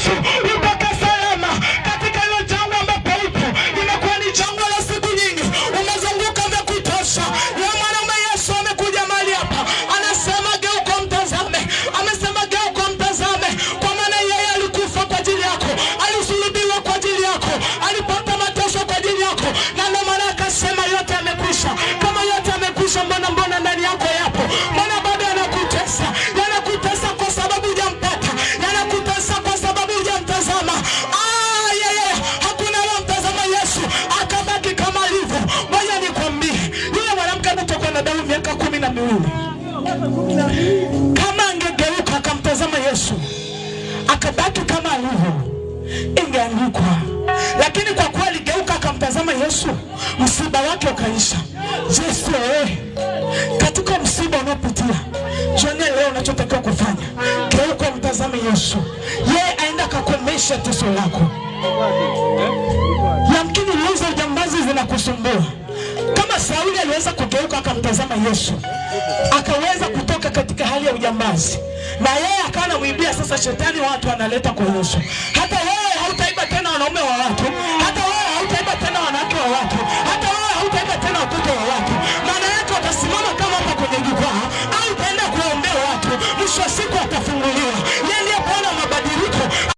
Yesu utoke salama katika hilo jangwa ambapo upo. Imekuwa ni jangwa la siku nyingi, umezunguka vya kutosha. Ya mwanaume Yesu amekuja mahali hapa, anasema geuka mtazame. Amesema geuka mtazame, kwa maana yeye alikufa kwa ajili yako, alisulubiwa kwa ajili yako, alipata mateso kwa ajili yako, na ndio maana akasema yote yamekwisha. Kama yote yamekwisha, mbona ndani yako yapo? Mbona bado yanakutesa? Yanakutesa kwa sababu hujampata, yanakutesa kwa sababu hujamtazama. Hakuna aliyemtazama Yesu akabaki kama alivyo. Ngoja nikwambie, yule mwanamke alitoka na damu miaka 12. Kama angegeuka akamtazama Yesu akabaki kama alivyo, ingeandikwa. Lakini kwa kuwa aligeuka akamtazama Yesu, msiba wake ukaisha. Yesu katika msiba unaopitia, jioni leo unachotakiwa kufanya, geuka mtazame Yesu. Yeye aenda kukomesha teso lako. Yamkini ulizo jambazi zinakusumbua. Kama Sauli aliweza kugeuka akamtazama Yesu, akaweza kutoka katika hali ya ujambazi, na yeye akawa anamwibia sasa shetani, watu analeta kwa Yesu. Hata